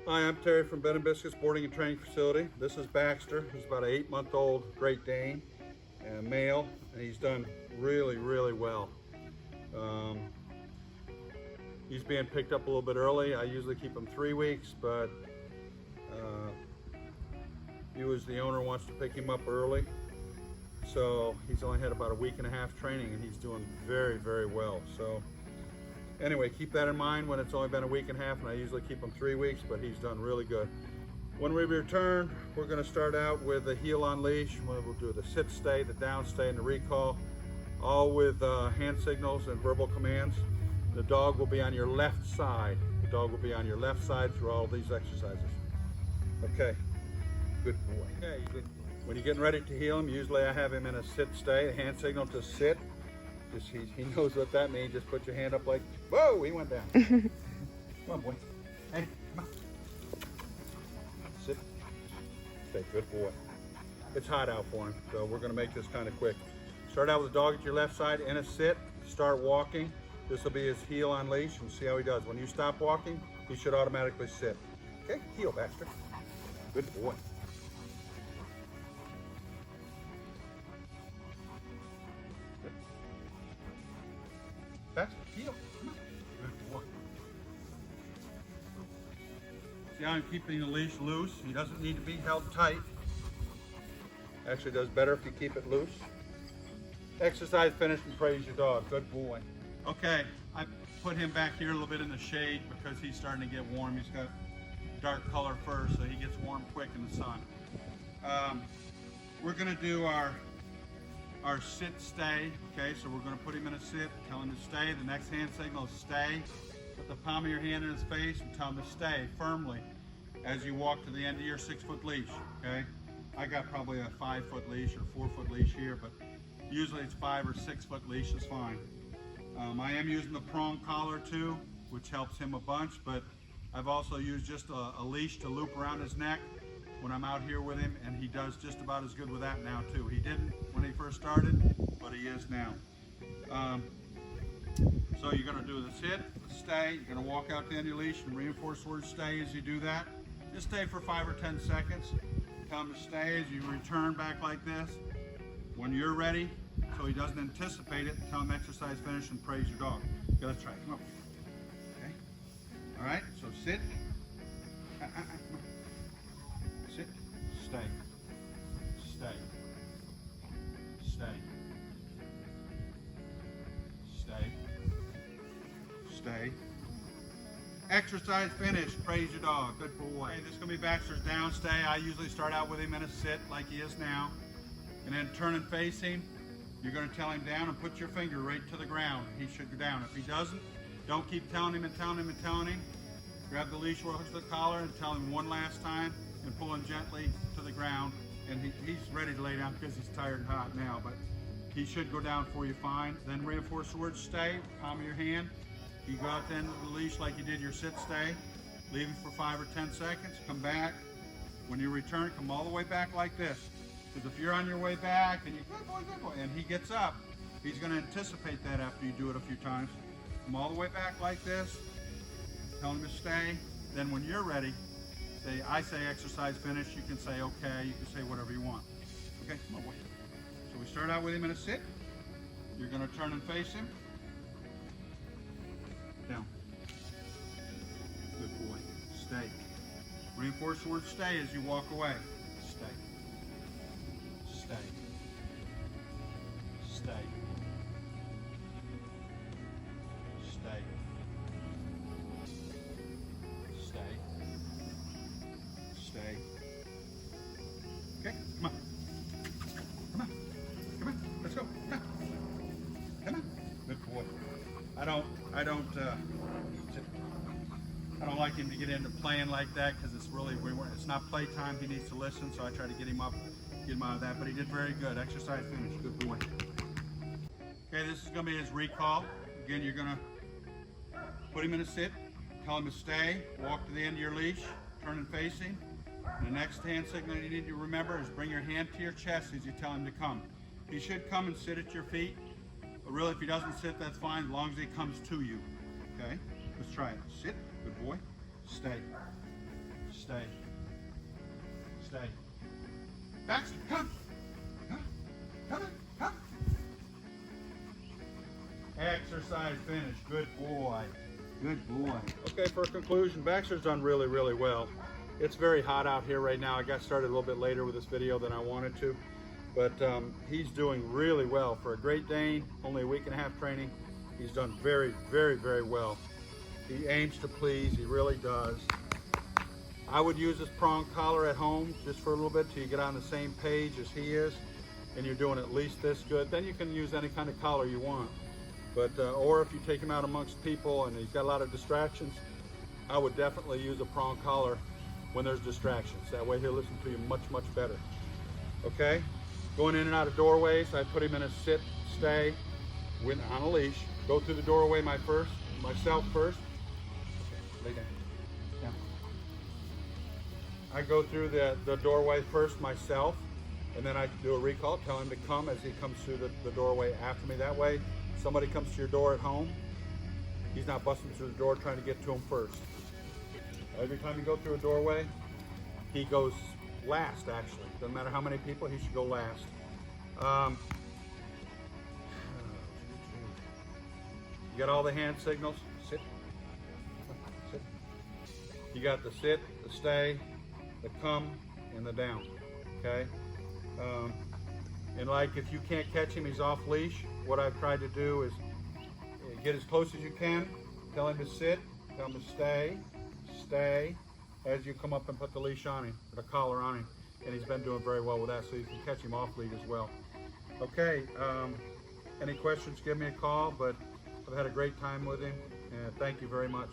Hi, I'm Terry from Bed and Biscuits Boarding and Training Facility. This is Baxter. He's about an 8-month-old Great Dane, male, and he's done really, really well. Um, he's being picked up a little bit early. I usually keep him 3 weeks, but you as the owner wants to pick him up early. So he's only had about a week and a half training, and he's doing very, very well. So anyway, keep that in mind when it's only been a week and a half, and I usually keep him 3 weeks, but he's done really good. When we return, we're going to start out with the heel on leash. We'll do the sit stay, the down stay, and the recall, all with hand signals and verbal commands. The dog will be on your left side. The dog will be on your left side through all these exercises. Okay, good boy. Okay, when you're getting ready to heel him, usually I have him in a sit stay, a hand signal to sit. Just, he knows what that means. Just put your hand up like, whoa, he went down. Come on, boy. Hey, come on. Sit. Stay, good boy. It's hot out for him, so we're gonna make this kind of quick. Start out with the dog at your left side in a sit, start walking. This will be his heel on leash, and see how he does. When you stop walking, he should automatically sit. Okay, heel, Baxter. Good boy. Baxter, heel. Come on. Good boy. See how I'm keeping the leash loose? He doesn't need to be held tight. Actually does better if you keep it loose. Exercise finished and praise your dog. Good boy. Okay, I put him back here a little bit in the shade because he's starting to get warm. He's got dark color fur, so he gets warm quick in the sun. We're gonna do our sit stay. Okay, so we're gonna put him in a sit, tell him to stay. The next hand signal is stay. Put the palm of your hand in his face and tell him to stay firmly as you walk to the end of your 6-foot leash. Okay, I got probably a 5-foot leash or 4-foot leash here, but usually it's 5 or 6-foot leash is fine. I am using the prong collar too, which helps him a bunch, but I've also used just a leash to loop around his neck when I'm out here with him, and he does just about as good with that now too. He didn't when he first started, but he is now. So you're gonna do the sit, the stay, you're gonna walk out the end of your leash and reinforce the word stay as you do that. Just stay for 5 or 10 seconds. Tell him to stay as you return back like this. When you're ready, so he doesn't anticipate it, tell him exercise finished and praise your dog. Okay, let's try it. Come on. Okay. All right, so sit. Come on. Sit. Stay. Stay. Stay. Stay. Stay. Exercise finished. Praise your dog. Good boy. Okay, this is going to be Baxter's down stay. I usually start out with him in a sit like he is now. And then turn and face him. You're going to tell him down and put your finger right to the ground. He should go down. If he doesn't, don't keep telling him and telling him and telling him. Grab the leash or hook the collar and tell him one last time and pull him gently to the ground. And he's ready to lay down because he's tired and hot now, but he should go down for you fine. Then reinforce the word stay, palm of your hand. You go out the end of the leash like you did your sit stay. Leave him for 5 or 10 seconds. Come back. When you return, come all the way back like this. Because if you're on your way back and you good boy, and he gets up, he's going to anticipate that after you do it a few times. Come all the way back like this. Tell him to stay. Then when you're ready, I say exercise finished. You can say okay. You can say whatever you want. Okay, come on, boy. So we start out with him in a sit. You're going to turn and face him. Down. Good boy. Stay. Reinforce the word stay as you walk away. Stay. Stay. Stay. Stay. Stay. Stay. Okay, come on. Come on. Come on. Let's go. Come on. Come on. Good boy. I don't like him to get into playing like that because it's not playtime. He needs to listen, so I try to get him up, get him out of that. But he did very good. Exercise finished. Good boy. Okay, this is going to be his recall. Again, you're going to put him in a sit, tell him to stay, walk to the end of your leash, turn and face him. And the next hand signal you need to remember is bring your hand to your chest as you tell him to come. He should come and sit at your feet. But really, if he doesn't sit, that's fine, as long as he comes to you. Okay? Let's try it. Sit. Good boy. Stay. Stay. Stay. Baxter, come. Come. Exercise finished. Good boy. Good boy. Okay, for a conclusion, Baxter's done really, really well. It's very hot out here right now. I got started a little bit later with this video than I wanted to, but he's doing really well for a Great Dane. Only a week and a half training. He's done very, very, very well. He aims to please. He really does. I would use this prong collar at home just for a little bit till you get on the same page as he is, and you're doing at least this good. Then you can use any kind of collar you want. But or if you take him out amongst people and he's got a lot of distractions, I would definitely use a prong collar when there's distractions. That way he'll listen to you much, much better. Okay? Going in and out of doorways, I put him in a sit, stay, on a leash. Go through the doorway myself first. Okay, lay down. I go through the doorway first myself, and then I do a recall, tell him to come as he comes through the doorway after me. That way, somebody comes to your door at home, he's not busting through the door trying to get to him first. Every time you go through a doorway, he goes last, actually. Doesn't matter how many people, he should go last. You got all the hand signals? Sit. Sit. You got the sit, the stay, the come, and the down. Okay? And like if you can't catch him, he's off leash, what I've tried to do is get as close as you can, tell him to sit, tell him to stay, as you come up and put the leash on him, the collar on him. And he's been doing very well with that, so you can catch him off lead as well. Okay, any questions, give me a call, but I've had a great time with him, and thank you very much.